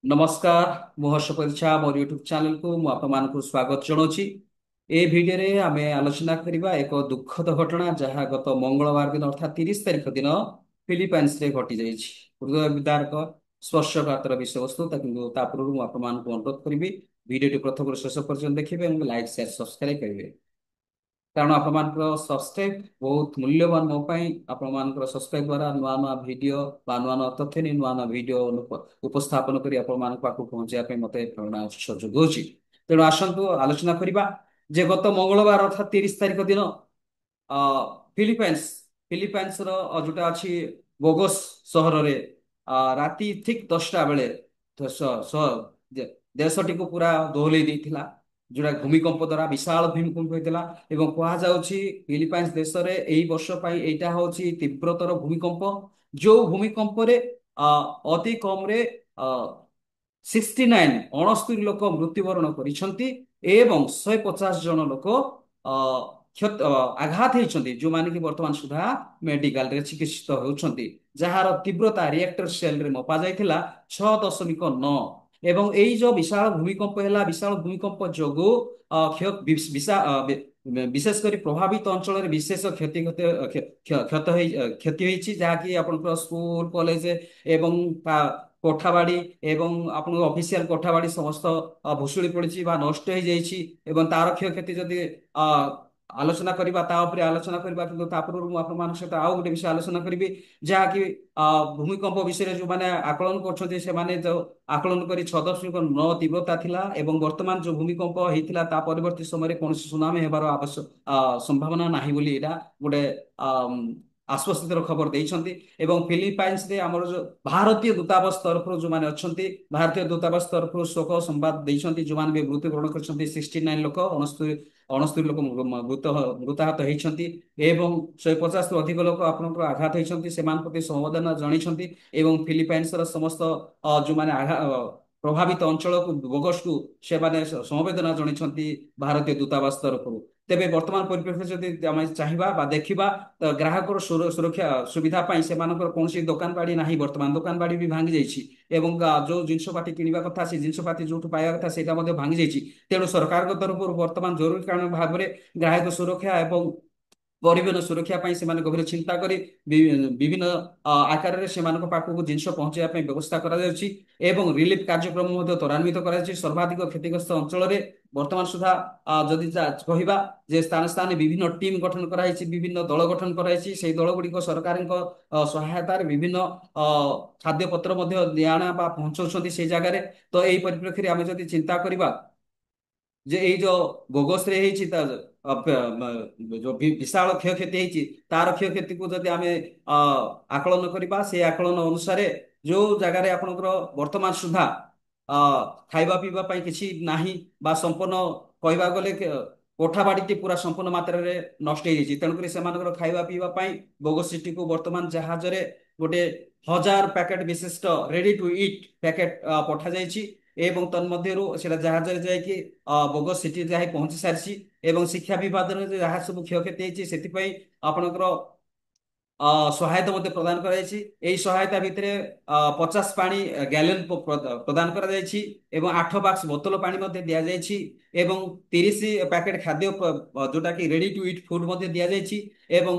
नमस्कार मु हर्ष परिछा मोर YouTube channel को मु आपको स्वागत जनाऊँगी। ए वीडियो रे आमे आलोचना करिबा एक दुखद घटना जहाँ गत मंगलवार दिन अर्थात 30 तारिख दिन फिलिपाइन्स रे घटी जाइछि। हृदय विदारक स्पर्शकातर विषय वस्तु ता पूर्व मु आपको अनुरोध करिबी वीडियो टी प्रथम शेष पर्यंत देखिबे और लाइक शेयर सब्सक्राइब करिवे। କାରଣ ଆପଣମାନଙ୍କର ସବସ୍କ୍ରାଇବ ବହୁତ ମୂଲ୍ୟବାନ ମୋ ପାଇଁ। ଆପଣମାନଙ୍କର ସବସ୍କ୍ରାଇବ ଦ୍ୱାରା ନୂଆ ନୂଆ ଭିଡ଼ିଓ ବା ନୂଆ ନୂଆ ତଥ୍ୟ ନେଇ ନୂଆ ନୂଆ ଭିଡ଼ିଓ ଉପସ୍ଥାପନ କରି ଆପଣମାନଙ୍କ ପାଖକୁ ପହଞ୍ଚିବା ପାଇଁ ମୋତେ ପ୍ରେରଣା ଉତ୍ସ ଯୋଗାଉଛି। ତେଣୁ ଆସନ୍ତୁ ଆଲୋଚନା କରିବା ଯେ ଗତ ମଙ୍ଗଳବାର ଅର୍ଥାତ୍ 30 ତାରିଖ ଦିନ ଅ ଫିଲିପାଇନ୍ସ ଫିଲିପାଇନ୍ସର ଯୋଉଟା ଅଛି ବୋଗୋସ ସହରରେ ରାତି ଠିକ 10ଟା ବେଳେ ସ- ସ- ଦେଶଟିକୁ ପୁରା ଦୋହଲେଇ ଦେଇଥିଲା। ଯୋଉଟା ଭୂମିକମ୍ପ ଦ୍ୱାରା ବିଶାଳ ଭୂମିକମ୍ପ ହୋଇଥିଲା ଏବଂ କୁହାଯାଉଛି ଫିଲିପାଇନ୍ସ ଦେଶରେ ଏଇ ବର୍ଷ ପାଇଁ ଏଇଟା ହଉଛି ତୀବ୍ରତର ଭୂମିକମ୍ପ। ଯୋଉ ଭୂମିକମ୍ପରେ ଅ, ଅତି କମରେ 69 ଅଣସ୍ତରୀ ଲୋକ ମୃତ୍ୟୁବରଣ କରିଛନ୍ତି ଏବଂ 150 ଜଣ ଲୋକ ଅ, ଆଘାତ ହେଇଛନ୍ତି, ଯୋଉମାନେ କି ବର୍ତ୍ତମାନ ସୁଦ୍ଧା ମେଡିକାଲରେ ଚିକିତ୍ସିତ ହେଉଛନ୍ତି। ଯାହାର ତୀବ୍ରତା ରିଏକ୍ଟର ସେଲରେ ମପା ଯାଇଥିଲା 6.9। ଏବଂ ଏଇ ଯୋଉ ବିଶାଳ ଭୂମିକମ୍ପ ହେଲା, ବିଶାଳ ଭୂମିକମ୍ପ ଯୋଗୁ ବିଶେଷ କରି ପ୍ରଭାବିତ ଅଞ୍ଚଳରେ ବିଶେଷ କ୍ଷତି ହେଇଛି, ଯାହାକି ଆପଣଙ୍କର ସ୍କୁଲ କଲେଜ ଏବଂ କୋଠାବାଡି ଏବଂ ଆପଣଙ୍କ ଅଫିସିଆଲ କୋଠାବାଡି ସମସ୍ତ ଭୁଶୁଡି ପଡିଛି ବା ନଷ୍ଟ ହେଇଯାଇଛି। ଏବଂ ତାର କ୍ଷୟକ୍ଷତି ଯଦି ଅ, ଆଲୋଚନା କରିବା ତା ଉପରେ ଆଲୋଚନା କରିବା, କିନ୍ତୁ ତା ପୂର୍ବରୁ ମୁଁ ଆପଣମାନଙ୍କ ସହିତ ଆଉ ଗୋଟେ ବିଷୟ ଆଲୋଚନା କରିବି ଯାହାକି ଅ, ଭୂମିକମ୍ପ ବିଷୟରେ ଯୋଉମାନେ ଆକଳନ କରୁଛନ୍ତି ସେମାନେ ଯୋଉ ଆକଳନ କରି 6.9 ତୀବ୍ରତା ଥିଲା ଏବଂ ବର୍ତ୍ତମାନ ଯୋଉ ଭୂମିକମ୍ପ ହେଇଥିଲା ତା ପରବର୍ତ୍ତୀ ସମୟରେ କୌଣସି ସୁନାମି ହେବାର ସମ୍ଭାବନା ନାହିଁ ବୋଲି ଏଇଟା ଗୋଟେ ଆଶ୍ୱସ୍ତିର ଖବର ଦେଇଛନ୍ତି। ଏବଂ ଫିଲିପାଇନ୍ସରେ ଆମର ଯୋଉ ଭାରତୀୟ ଦୂତାବାସ ତରଫରୁ ଯୋଉମାନେ ଅଛନ୍ତି, ଭାରତୀୟ ଦୂତାବାସ ତରଫରୁ ଶୋକ ସମ୍ବାଦ ଦେଇଛନ୍ତି। ଯୋଉମାନେ ବି ମୃତ୍ୟୁବରଣ କରିଛନ୍ତି 69 ଲୋକ, 69 ଲୋକ ମୃତାହତ ହେଇଛନ୍ତି ଏବଂ 150 ରୁ ଅଧିକ ଲୋକ ଆପଣଙ୍କର ଆଘାତ ହେଇଛନ୍ତି। ସେମାନଙ୍କ ପ୍ରତି ସମବେଦନା ଜଣାଇଛନ୍ତି ଏବଂ ଫିଲିପାଇନ୍ସର ସମସ୍ତ ଯୋଉମାନେ ପ୍ରଭାବିତ ଅଞ୍ଚଳକୁ ବୋଗସକୁ ସେମାନେ ସମବେଦନା ଜଣାଇଛନ୍ତି ଭାରତୀୟ ଦୂତାବାସ ତରଫରୁ। ତେବେ ବର୍ତ୍ତମାନ ପରିପ୍ରେକ୍ଷୀରେ ଯଦି ଆମେ ଚାହିଁବା ବା ଦେଖିବା ତ ଗ୍ରାହକର ସୁରକ୍ଷା ସୁବିଧା ପାଇଁ ସେମାନଙ୍କର କୌଣସି ଦୋକାନ ବାଡି ନାହିଁ। ବର୍ତ୍ତମାନ ଦୋକାନ ବାଡି ବି ଭାଙ୍ଗି ଯାଇଛି ଏବଂ ଯୋଉ ଜିନିଷପାତି କିଣିବା କଥା ସେ ଜିନିଷପାତି ଯୋଉଠୁ ପାଇବା କଥା ସେଇଟା ମଧ୍ୟ ଭାଙ୍ଗି ଯାଇଛି। ତେଣୁ ସରକାରଙ୍କ ତରଫରୁ ବର୍ତ୍ତମାନ ଜରୁରୀକାଳୀନ ଭାବରେ ଗ୍ରାହକ ସୁରକ୍ଷା ଏବଂ ପରିବହନ ସୁରକ୍ଷା ପାଇଁ ସେମାନେ ଗଭୀର ଚିନ୍ତା କରି ବିଭିନ୍ନ ଆକାରରେ ସେମାନଙ୍କ ପାଖକୁ ଜିନିଷ ପହଞ୍ଚାଇବା ପାଇଁ ବ୍ୟବସ୍ଥା କରାଯାଉଛି ଏବଂ ରିଲିଫ କାର୍ଯ୍ୟକ୍ରମ ମଧ୍ୟ ତ୍ୱରାନ୍ୱିତ କରାଯାଉଛି ସର୍ବାଧିକ କ୍ଷତିଗ୍ରସ୍ତ ଅଞ୍ଚଳରେ। ବର୍ତ୍ତମାନ ସୁଦ୍ଧା ଯଦି କହିବା ଯେ ସ୍ଥାନ ସ୍ଥାନରେ ବିଭିନ୍ନ ଟିମ୍ ଗଠନ କରାଯାଇଛି, ବିଭିନ୍ନ ଦଳ ଗଠନ କରାଯାଇଛି। ସେଇ ଦଳ ଗୁଡିକ ସରକାରଙ୍କ ସହାୟତାରେ ବିଭିନ୍ନ ଅ, ଖାଦ୍ୟପତ୍ର ମଧ୍ୟ ଦିଆଣା ବା ପହଞ୍ଚାଉଛନ୍ତି ସେଇ ଜାଗାରେ। ତ ଏଇ ପରିପ୍ରେକ୍ଷୀରେ ଆମେ ଯଦି ଚିନ୍ତା କରିବା ଯେ ଏଇ ଯୋଉ ବୋଗସରେ ହେଇଛି ତା ଯୋଉ ବିଶାଳ କ୍ଷୟକ୍ଷତି ହେଇଛି ତାର କ୍ଷୟକ୍ଷତିକୁ ଯଦି ଆମେ ଅ, ଆକଳନ କରିବା, ସେ ଆକଳନ ଅନୁସାରେ ଯୋଉ ଜାଗାରେ ଆପଣଙ୍କର ବର୍ତ୍ତମାନ ସୁଦ୍ଧା ଅ, ଖାଇବା ପିଇବା ପାଇଁ କିଛି ନାହିଁ ବା ସମ୍ପୂର୍ଣ୍ଣ କହିବାକୁ ଗଲେ କୋଠା ବାଡିଟି ପୁରା ସମ୍ପୂର୍ଣ୍ଣ ମାତ୍ରାରେ ନଷ୍ଟ ହେଇଯାଇଛି। ତେଣୁକରି ସେମାନଙ୍କର ଖାଇବା ପିଇବା ପାଇଁ ବୋଗସ ସିଟିକୁ ବର୍ତ୍ତମାନ ଜାହାଜରେ ଗୋଟେ 1000 ପ୍ୟାକେଟ ବିଶିଷ୍ଟ ରେଡି ଟୁ ଇଟ୍ ପ୍ୟାକେଟ ପଠାଯାଇଛି ଏବଂ ତନ୍ମଧ୍ୟରୁ ସେଟା ଜାହାଜରେ ଯାଇକି ବୋଗସ ସିଟି ଯାଇ ପହଞ୍ଚି ସାରିଛି। ଏବଂ ଶିକ୍ଷା ବିଭାଗରେ ଯାହା ସବୁ କ୍ଷୟକ୍ଷତି ହେଇଛି ସେଥିପାଇଁ ଆପଣଙ୍କର ସହାୟତା ମଧ୍ୟ ପ୍ରଦାନ କରାଯାଇଛି। ଏହି ସହାୟତା ଭିତରେ 50 ପାଣି ଗ୍ୟାଲେନ ପ୍ରଦାନ କରାଯାଇଛି ଏବଂ 8 ବାକ୍ସ ବୋତଲ ପାଣି ମଧ୍ୟ ଦିଆଯାଇଛି ଏବଂ 30 ପ୍ୟାକେଟ ଖାଦ୍ୟ ଯୋଉଟା କି ରେଡି ଟୁ ଇଟ୍ ଫୁଡ ମଧ୍ୟ ଦିଆଯାଇଛି ଏବଂ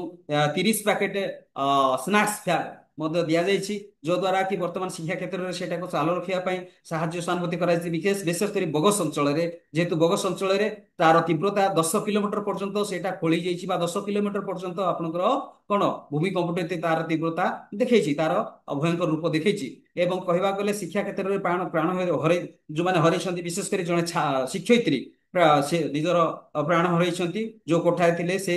30 ପ୍ୟାକେଟ ସ୍ନାକ୍ସ ମଧ୍ୟ ଦିଆଯାଇଛି, ଯଦ୍ୱାରା କି ବର୍ତ୍ତମାନ ଶିକ୍ଷା କ୍ଷେତ୍ରରେ ସେଟାକୁ ଚାଲୁ ରଖିବା ପାଇଁ ସାହାଯ୍ୟ ସହାନୁଭୂତି କରାଯାଇଛି। ବିଶେଷ କରି ବଗସ ଅଞ୍ଚଳରେ, ଯେହେତୁ ବଗସ ଅଞ୍ଚଳରେ ତାର ତୀବ୍ରତା 10 କିଲୋମିଟର ପର୍ଯ୍ୟନ୍ତ ସେଇଟା ଖୋଳି ଯାଇଛି ବା 10 କିଲୋମିଟର ପର୍ଯ୍ୟନ୍ତ ଆପଣଙ୍କର କଣ ଭୂମିକମ୍ପଟି ତାର ତୀବ୍ରତା ଦେଖେଇଛି, ତାର ଭୟଙ୍କର ରୂପ ଦେଖେଇଛି। ଏବଂ କହିବାକୁ ଗଲେ ଶିକ୍ଷା କ୍ଷେତ୍ରରେ ପ୍ରାଣ ପ୍ରାଣ ହରାଇ ଯୋଉମାନେ ହରାଇଛନ୍ତି, ବିଶେଷ କରି ଜଣେ ଶିକ୍ଷୟିତ୍ରୀ ସେ ନିଜର ପ୍ରାଣ ହରାଇଛନ୍ତି। ଯୋଉ କୋଠାରେ ଥିଲେ ସେ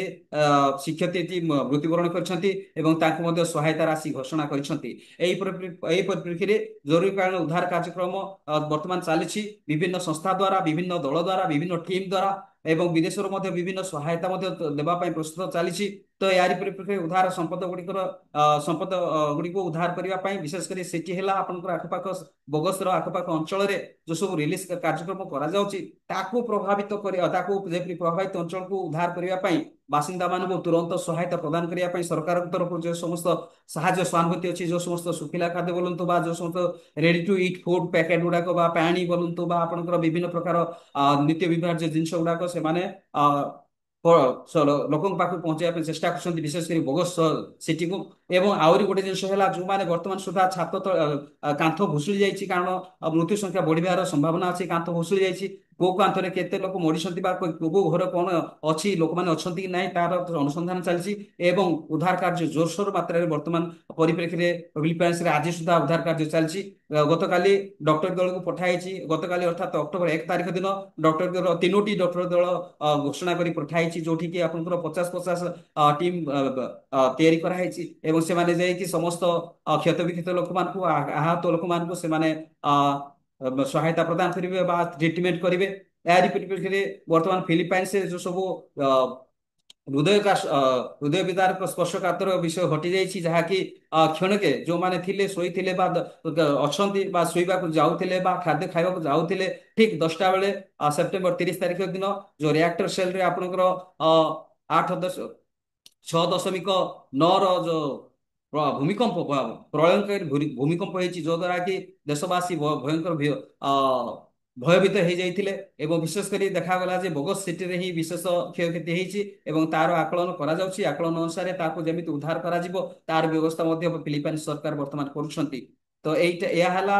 ଶିକ୍ଷୟିତ୍ରୀ ମୃତ୍ୟୁବରଣ କରିଛନ୍ତି ଏବଂ ତାଙ୍କୁ ମଧ୍ୟ ସହାୟତା ରାଶି ଘୋଷଣା କରିଛନ୍ତି। ଏହି ପରିପ୍ରେକ୍ଷୀରେ ଜରୁରୀକାଳୀନ ଉଦ୍ଧାର କାର୍ଯ୍ୟକ୍ରମ ବର୍ତ୍ତମାନ ଚାଲିଛି ବିଭିନ୍ନ ସଂସ୍ଥା ଦ୍ୱାରା, ବିଭିନ୍ନ ଦଳ ଦ୍ୱାରା, ବିଭିନ୍ନ ଟିମ୍ ଦ୍ୱାରା ଏବଂ ବିଦେଶରୁ ମଧ୍ୟ ବିଭିନ୍ନ ସହାୟତା ମଧ୍ୟ ଦେବା ପାଇଁ ପ୍ରସ୍ତୁତ ଚାଲିଛି। ତ ଏହାରି ପରିପ୍ରେକ୍ଷୀରେ ଉଦ୍ଧାର ସମ୍ପଦ ଗୁଡ଼ିକର ସମ୍ପଦ ଗୁଡ଼ିକୁ ଉଦ୍ଧାର କରିବା ପାଇଁ ବିଶେଷ କରି ସେଠି ହେଲା ଆପଣଙ୍କର ଆଖପାଖ ବୋଗସର ଆଖପାଖ ଅଞ୍ଚଳରେ ଯୋଉ ସବୁ ରିଲିଜ କାର୍ଯ୍ୟକ୍ରମ କରାଯାଉଛି ତାକୁ ପ୍ରଭାବିତ କରିବା, ତାକୁ ଯେପରି ପ୍ରଭାବିତ ଅଞ୍ଚଳକୁ ଉଦ୍ଧାର କରିବା ପାଇଁ ବାସିନ୍ଦା ମାନଙ୍କୁ ତୁରନ୍ତ ସହାୟତା ପ୍ରଦାନ କରିବା ପାଇଁ ସରକାରଙ୍କ ତରଫରୁ ଯେଉଁ ସମସ୍ତ ସାହାଯ୍ୟ ସହାନୁଭୂତି ଅଛି, ଯେଉଁ ସମସ୍ତ ଶୁଖିଲା ଖାଦ୍ୟ ବୋଲନ୍ତୁ ବା ଯେଉଁ ସମସ୍ତ ready to eat food packet ଗୁଡାକ ବା ପାଣି ବୋଲନ୍ତୁ ବା ଆପଣଙ୍କର ବିଭିନ୍ନ ପ୍ରକାର ନିତ୍ୟ ବ୍ୟବହାର୍ଯ୍ୟ ଜିନିଷ ଗୁଡାକ ସେମାନେ ଅ, ଲୋକଙ୍କ ପାଖକୁ ପହଞ୍ଚାଇବା ପାଇଁ ଚେଷ୍ଟା କରୁଛନ୍ତି, ବିଶେଷ କରି ବୋଗସ୍ ସିଟିକୁ। ଏବଂ ଆହୁରି ଗୋଟେ ଜିନିଷ ହେଲା, ଯୋଉମାନେ ବର୍ତ୍ତମାନ ସୁଦ୍ଧା କାନ୍ଥ ଭୁଷୁଡ଼ି ଯାଇଛି, କାରଣ ମୃତ୍ୟୁ ସଂଖ୍ୟା ବଢିବାର ସମ୍ଭାବନା ଅଛି, କାନ୍ଥ ଭୁଷୁଡ଼ି ଯାଇଛି। କୋଉ କାନ୍ଥରେ କେତେ ଲୋକ ମରିଛନ୍ତି ବା କୋଉ ଘର କଣ ଅଛି, ଲୋକମାନେ ଅଛନ୍ତି କି ନାହିଁ, ତାର ଅନୁସନ୍ଧାନ ଚାଲିଛି। ଏବଂ ଉଦ୍ଧାର କାର୍ଯ୍ୟ ଜୋରସୋର ମାତ୍ରାରେ ବର୍ତ୍ତମାନ ପରିପ୍ରେକ୍ଷୀରେ ଫିଲିପାଇନ୍ସରେ ଆଜି ସୁଦ୍ଧା ଉଦ୍ଧାର କାର୍ଯ୍ୟ ଚାଲିଛି। ଗତକାଲି ଡକ୍ଟର ଦଳକୁ ପଠାଯାଇଛି, ଗତକାଲି ଅର୍ଥାତ୍ ଅକ୍ଟୋବର 1 ତାରିଖ ଦିନ ଡକ୍ଟର ଦଳ, ତିନୋଟି ଡକ୍ଟର ଦଳ ଘୋଷଣା କରି ପଠାଇଛି, ଯୋଉଠି କି ଆପଣଙ୍କର 50-50 ଟିମ୍ ତିଆରି କରାହେଇଛି। ଏବଂ ସେମାନେ ଯାଇକି ସମସ୍ତ କ୍ଷତବିକ୍ଷତ ଲୋକମାନଙ୍କୁ, ଆହତ ଲୋକମାନଙ୍କୁ ସେମାନେ ସହାୟତା ପ୍ରଦାନ କରିବେ ବା ଟ୍ରିଟମେଣ୍ଟ କରିବେ। ଏହାରି ପରିପ୍ରେକ୍ଷୀରେ ବର୍ତ୍ତମାନ ଫିଲିପାଇନ୍ସରେ ଯୋଉ ସବୁ ଅ, ହୃଦୟ ବିଦାରକ ସ୍ପର୍ଶକାତର ବିଷୟ ଘଟି ଯାଇଛି, ଯାହାକି କ୍ଷଣକେ ଯୋଉମାନେ ଥିଲେ ଶୋଇଥିଲେ ବା ଅଛନ୍ତି ବା ଶୋଇବାକୁ ଯାଉଥିଲେ ବା ଖାଦ୍ୟ ଖାଇବାକୁ ଯାଉଥିଲେ, ଠିକ 10ଟା ବେଳେ ସେପ୍ଟେମ୍ବର 30 ତାରିଖ ଦିନ ଯୋଉ ରିଆକ୍ଟର ସେଲରେ ଆପଣଙ୍କର ଅ, 6.9ର ଯୋଉ ଭୂମିକମ୍ପ ପ୍ରଳୟଙ୍କରୀ ଭୂମିକମ୍ପ ହେଇଛି, ଯୋଉଦ୍ୱାରା କି ଦେଶବାସୀ ଭୟଙ୍କର ଅ, ଭୟଭୀତ ହେଇଯାଇଥିଲେ। ଏବଂ ବିଶେଷ କରି ଦେଖାଗଲା ଯେ ବୋଗସ ସିଟିରେ ହିଁ ବିଶେଷ କ୍ଷୟକ୍ଷତି ହେଇଛି ଏବଂ ତାର ଆକଳନ କରାଯାଉଛି। ଆକଳନ ଅନୁସାରେ ତାକୁ ଯେମିତି ଉଦ୍ଧାର କରାଯିବ ତାର ବ୍ୟବସ୍ଥା ମଧ୍ୟ ଫିଲିପାଇନ୍ସ ସରକାର ବର୍ତ୍ତମାନ କରୁଛନ୍ତି। ତ ଏହା ହେଲା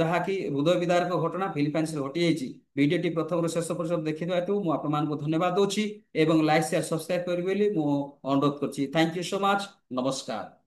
ଯାହାକି ହୃଦୟ ବିଦାରକ ଘଟଣା ଫିଲିପାଇନ୍ସରେ ଘଟିଯାଇଛି। ଭିଡିଓଟି ପ୍ରଥମରୁ ଶେଷ ପର୍ଯ୍ୟନ୍ତ ଦେଖିଥିବା ହେତୁ ମୁଁ ଆପଣମାନଙ୍କୁ ଧନ୍ୟବାଦ ଦଉଛି ଏବଂ ଲାଇକ୍ ସେୟାର ସବସ୍କ୍ରାଇବ କରିବେ ବୋଲି ମୁଁ ଅନୁରୋଧ କରୁଛି। Thank you so much. ନମସ୍କାର।